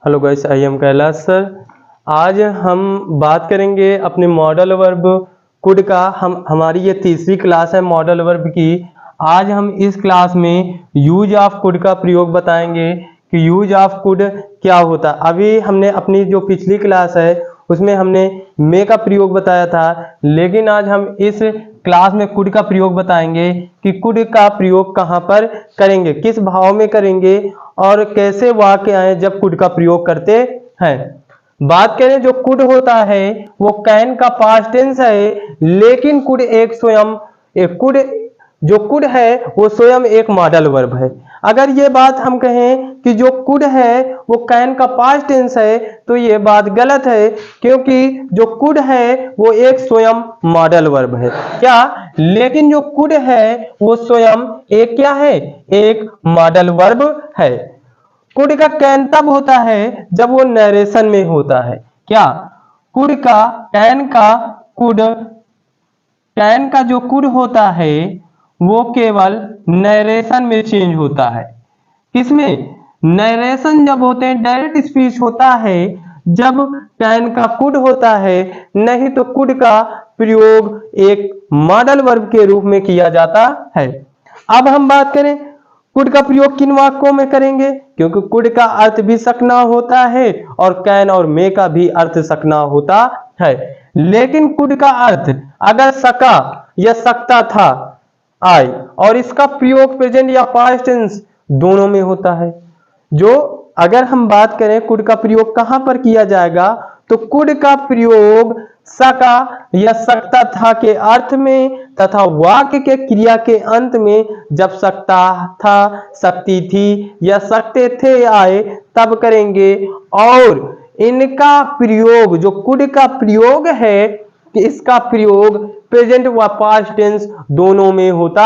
Hello guys, I am Kailash sir. आज हम बात करेंगे अपने मॉडल वर्ब कुड का। हमारी ये तीसरी क्लास है मॉडल वर्ब की। आज हम इस क्लास में यूज ऑफ कुड का प्रयोग बताएंगे कि यूज ऑफ कुड क्या होता है। अभी हमने अपनी जो पिछली क्लास है उसमें हमने मे का प्रयोग बताया था, लेकिन आज हम इस क्लास में कुड का प्रयोग बताएंगे कि कुड का प्रयोग कहाँ पर करेंगे, किस भाव में करेंगे और कैसे वाक्य आए जब कुड का प्रयोग करते हैं। बात करें जो कुड होता है वो कैन का पास्ट टेंस है, लेकिन कुड एक स्वयं एक कुड जो कुड है वो स्वयं एक मॉडल वर्ब है। अगर ये बात हम कहें कि जो कुड है वो कैन का पास्ट टेंस है तो ये बात गलत है, क्योंकि जो कुड है वो एक स्वयं मॉडल वर्ब है। क्या? लेकिन जो कुड है वो स्वयं एक क्या है, एक मॉडल वर्ब है। कुड का कैन तब होता है जब वो नरेशन में होता है। क्या? कुड का कैन का जो कुड होता है वो केवल नरेशन में चेंज होता है। किसमें? नरेशन जब होते हैं, डायरेक्ट स्पीच होता है जब कैन का कुड होता है, नहीं तो कुड का प्रयोग एक मॉडल वर्ब के रूप में किया जाता है। अब हम बात करें कुड का प्रयोग किन वाक्यों में करेंगे, क्योंकि कुड का अर्थ भी सकना होता है और कैन और मे का भी अर्थ सकना होता है। लेकिन कुड का अर्थ अगर सका या सकता था आए और इसका प्रयोग प्रेजेंट या पास्ट टेंस दोनों में होता है। जो अगर हम बात करें कुड का प्रयोग कहां पर किया जाएगा, तो कुड का प्रयोग सका या सकता था के अर्थ में तथा वाक्य के क्रिया के अंत में जब सकता था, सकती थी या सकते थे आए तब करेंगे। और इनका प्रयोग जो कुड का प्रयोग है कि इसका प्रयोग प्रेजेंट व पास्ट टेंस दोनों में होता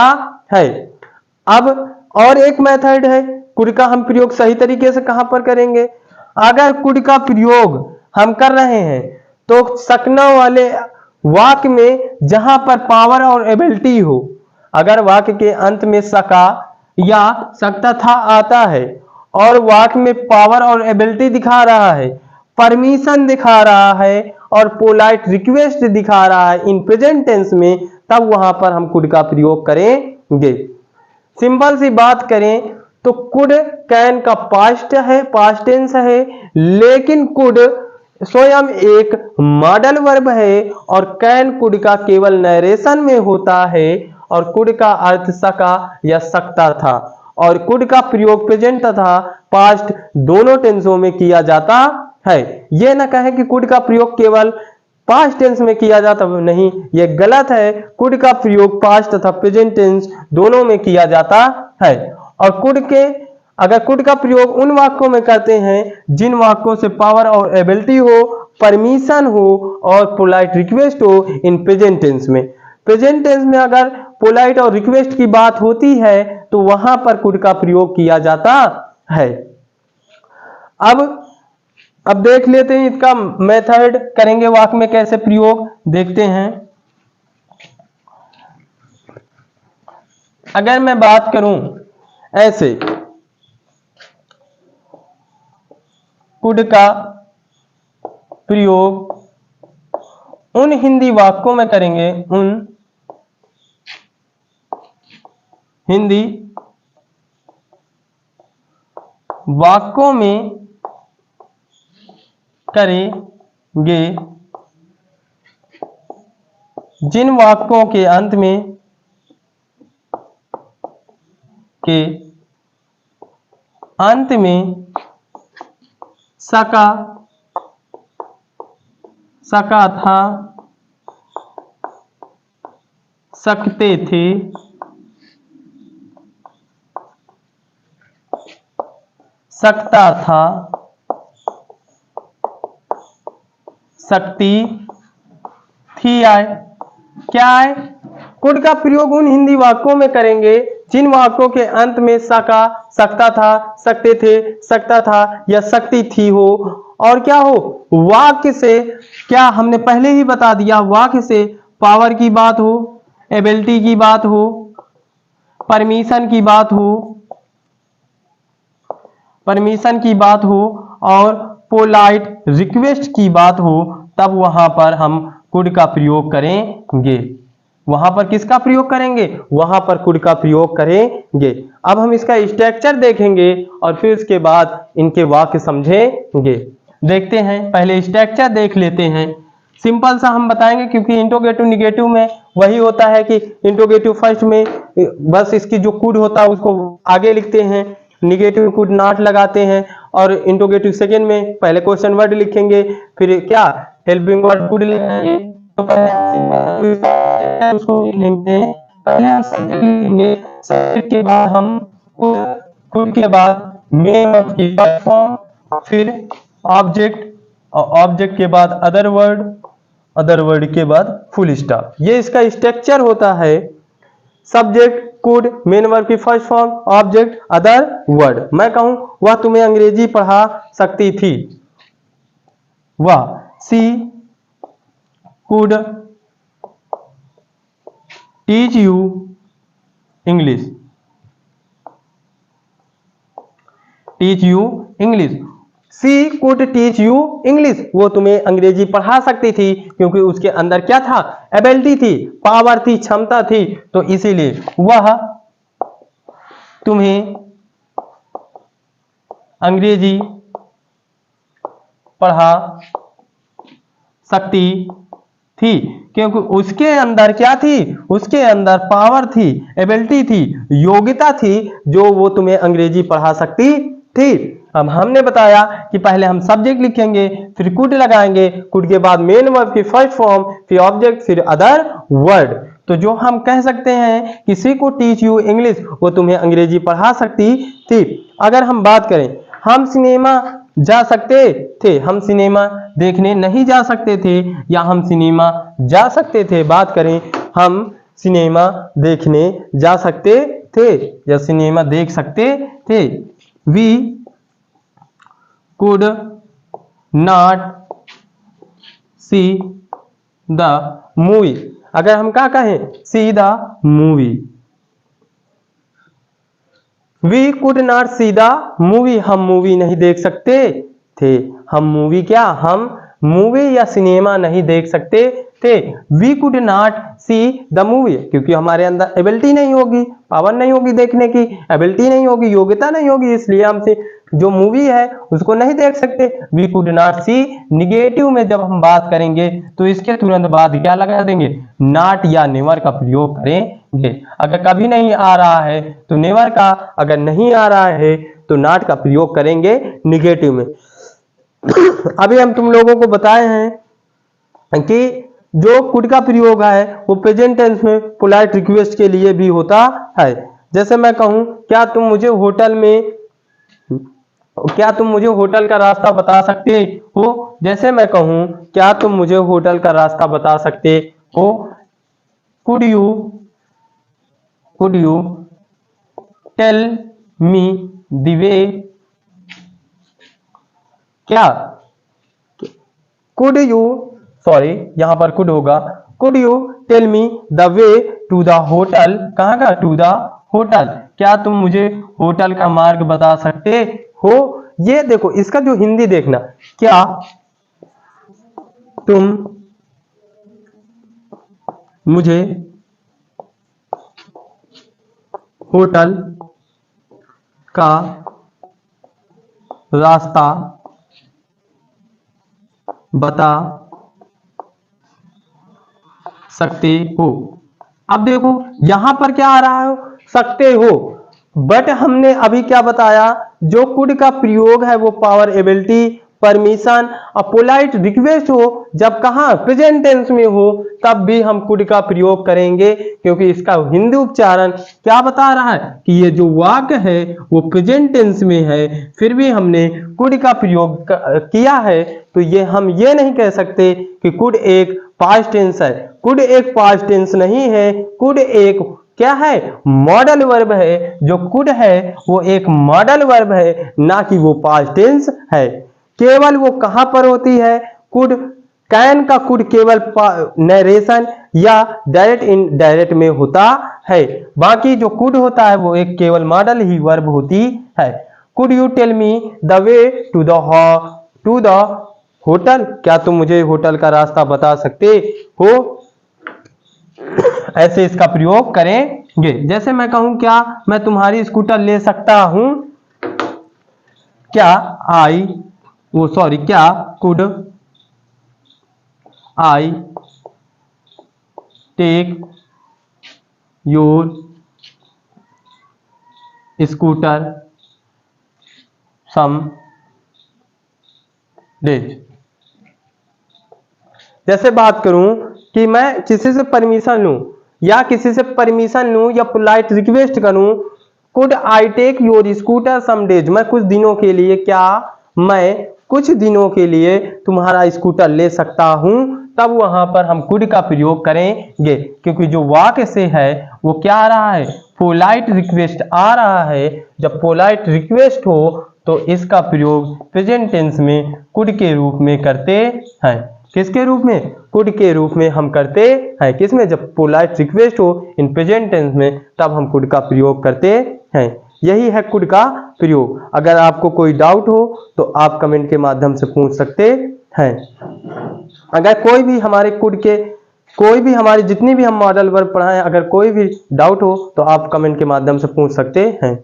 है। अब और एक मेथड है कुड का हम प्रयोग सही तरीके से कहां पर करेंगे। अगर कुड का प्रयोग हम कर रहे हैं तो सकना वाले वाक्य में जहां पर पावर और एबिलिटी हो, अगर वाक्य के अंत में सका या सकता था आता है और वाक्य में पावर और एबिलिटी दिखा रहा है, परमिशन दिखा रहा है और पोलाइट रिक्वेस्ट दिखा रहा है इन प्रेजेंट टेंस में, तब वहां पर हम कुड का प्रयोग करेंगे। सिंपल सी बात करें तो कुड कैन का पास्ट टेंस है, लेकिन कुड स्वयं एक मॉडल वर्ब है और कैन कुड का केवल नरेशन में होता है और कुड का अर्थ सका या सकता था और कुड का प्रयोग प्रेजेंट तथा पास्ट दोनों टेंसों में किया जाता है। यह ना कहे कि कुड का प्रयोग केवल पास्ट टेंस में किया जाता नहीं, यह गलत है। कुड का प्रयोग पास्ट तथा प्रेजेंट टेंस दोनों में किया जाता है। और अगर कुड का प्रयोग उन वाक्यों में करते हैं जिन वाक्यों से पावर और एबिलिटी हो, परमिशन हो और पोलाइट रिक्वेस्ट हो इन प्रेजेंट टेंस में। प्रेजेंट टेंस में अगर पोलाइट और रिक्वेस्ट की बात होती है तो वहां पर कुड का प्रयोग किया जाता है। अब देख लेते हैं इसका मेथड, करेंगे वाक्य में कैसे प्रयोग, देखते हैं। अगर मैं बात करूं ऐसे, कुड का प्रयोग उन हिंदी वाक्यों में करेंगे, उन हिंदी वाक्यों में करेंगे जिन वाक्यों के अंत में सका था, सकते थे, सकता था, सकती थी आए। क्या है? कुड का प्रयोग उन हिंदी वाक्यों में करेंगे जिन वाक्यों के अंत में सका, सकता था, सकते थे, सकता था या सकती थी हो, और क्या हो, वाक्य से, क्या हमने पहले ही बता दिया, वाक्य से पावर की बात हो, एबिलिटी की बात हो, परमिशन की बात हो और पोलाइट रिक्वेस्ट की बात हो तब वहां पर हम कुड का प्रयोग करेंगे। वहां पर किसका प्रयोग करेंगे? वहां पर कुड का प्रयोग करेंगे। अब हम इसका स्ट्रक्चर देखेंगे और फिर उसके बाद इनके वाक्य समझेंगे। देखते हैं, पहले स्ट्रक्चर देख लेते हैं। सिंपल सा हम बताएंगे क्योंकि इंट्रोगेटिव निगेटिव में वही होता है कि इंट्रोगेटिव फर्स्ट में बस इसकी जो कुड होता है उसको आगे लिखते हैं, निगेटिव कुड नॉट लगाते हैं, और इंट्रोगेटिव सेकेंड में पहले क्वेश्चन वर्ड लिखेंगे, फिर क्या हेल्पिंग वर्ड कुड लिखेंगे। तो पहले उसको लिखते हैं, पहले हम सब्जेक्ट लिखेंगे, सब्जेक्ट के बाद हम कुड के बाद मेन वर्ब की फर्स्ट फॉर्म, फिर ऑब्जेक्ट, और ऑब्जेक्ट के बाद अदर वर्ड के बाद फुल स्टॉप। ये इसका स्ट्रक्चर होता है। सब्जेक्ट, कुड, मेन वर्ब की first form, object, other word. मैं कहूं वह तुम्हें अंग्रेजी पढ़ा सकती थी, वह she could teach you English, teach you English. She could teach you English, वो तुम्हें अंग्रेजी पढ़ा सकती थी क्योंकि उसके अंदर क्या था? एबिलिटी थी, पावर थी, क्षमता थी, तो इसीलिए वह तुम्हें अंग्रेजी पढ़ा सकती थी क्योंकि उसके अंदर क्या थी? उसके अंदर पावर थी, एबिलिटी थी, योग्यता थी, जो वो तुम्हें अंग्रेजी पढ़ा सकती थी। अब हमने बताया कि पहले हम सब्जेक्ट लिखेंगे, फिर कुड लगाएंगे, कुड के बाद मेन वर्ब की फर्स्ट फॉर्म, फिर ऑब्जेक्ट, फिर अदर वर्ड। तो जो हम कह सकते हैं कि सी को टीच यू इंग्लिश, वो तुम्हें अंग्रेजी पढ़ा सकती थी। अगर हम बात करें, हम सिनेमा जा सकते थे, हम सिनेमा देखने नहीं जा सकते थे, या हम सिनेमा जा सकते थे। बात करें, हम सिनेमा देखने जा सकते थे या सिनेमा देख सकते थे। We could not see the movie. अगर हम क्या कहें? See the movie. We could not see the movie, हम मूवी नहीं देख सकते थे। हम मूवी क्या? हम मूवी या सिनेमा नहीं देख सकते थे। We could not see the movie, क्योंकि हमारे अंदर एबिलिटी नहीं होगी, पावर नहीं होगी देखने की, एबिलिटी नहीं होगी, योग्यता नहीं होगी, इसलिए हमसे जो मूवी है उसको नहीं देख सकते। We could not see. Negative में जब हम बात करेंगे तो इसके तुरंत बाद क्या लगा देंगे? नॉट या नेवर का प्रयोग करेंगे। अगर कभी नहीं आ रहा है तो नेवर का, अगर नहीं आ रहा है तो नॉट का प्रयोग करेंगे निगेटिव में। अभी हम तुम लोगों को बताए हैं कि जो कुड का प्रयोग है वो प्रेजेंट टेंस में पोलाइट रिक्वेस्ट के लिए भी होता है। जैसे मैं कहूं, क्या तुम मुझे होटल का रास्ता बता सकते हो? जैसे मैं कहूं, क्या तुम मुझे होटल का रास्ता बता सकते हो? Could you tell me the way? क्या कुड यू, सॉरी यहां पर कुड होगा, could you tell me the way to the hotel? कहां का? To the hotel. क्या तुम मुझे होटल का मार्ग बता सकते हो? ये देखो, इसका जो हिंदी देखना, क्या तुम मुझे होटल का रास्ता बता सकते हो? अब देखो यहां पर क्या आ रहा है? सकते हो। बट हमने अभी क्या बताया? जो कुड का प्रयोग है वो पावर, एबिलिटी, परमिशन और पोलाइट रिक्वेस्ट हो, जब कहा प्रेजेंट टेंस में हो तब भी हम कुड का प्रयोग करेंगे, क्योंकि इसका हिंदी उच्चारण क्या बता रहा है कि ये जो वाक्य है वो प्रेजेंट टेंस में है, फिर भी हमने कुड का प्रयोग किया है। तो ये हम ये नहीं कह सकते कि कुड एक पास्ट टेंस है। कुड एक पास्ट टेंस नहीं है, कुड एक क्या है? मॉडल वर्ब है। जो कुड है वो एक मॉडल वर्ब है, ना कि वो पास्ट टेंस है। केवल वो कहां पर होती है? कुड, कैन का कुड केवल नरेशन या डायरेक्ट इनडायरेक्ट में होता है। बाकी जो कुड होता है वो एक केवल मॉडल ही वर्ब होती है। Could you tell me the way to the hotel, क्या तुम मुझे होटल का रास्ता बता सकते हो। ऐसे इसका प्रयोग करेंगे। जैसे मैं कहूं क्या मैं तुम्हारी स्कूटर ले सकता हूं, क्या क्या could I take your scooter some days. जैसे बात करूं कि मैं किसी से परमिशन लूं या पोलाइट रिक्वेस्ट करूं, could I take your scooter some days, मैं कुछ दिनों के लिए, क्या मैं कुछ दिनों के लिए तुम्हारा स्कूटर ले सकता हूं, तब वहां पर हम कुड का प्रयोग करेंगे, क्योंकि जो वाक्य से है वो क्या आ रहा है, पोलाइट रिक्वेस्ट आ रहा है। जब पोलाइट रिक्वेस्ट हो तो इसका प्रयोग प्रेजेंट टेंस में कुड के रूप में करते हैं। किसके रूप में, कुड के रूप में हम करते हैं। किसमें, जब पोलाइट रिक्वेस्ट हो इन प्रेजेंट टेंस में, तब हम कुड का प्रयोग करते हैं। यही है कुड का प्रयोग। अगर आपको कोई डाउट हो तो आप कमेंट के माध्यम से पूछ सकते हैं। अगर कोई भी हमारे कुड के हमारी जितनी भी हम मॉडल वर्ब पढ़ाएं, अगर कोई भी डाउट हो तो आप कमेंट के माध्यम से पूछ सकते हैं।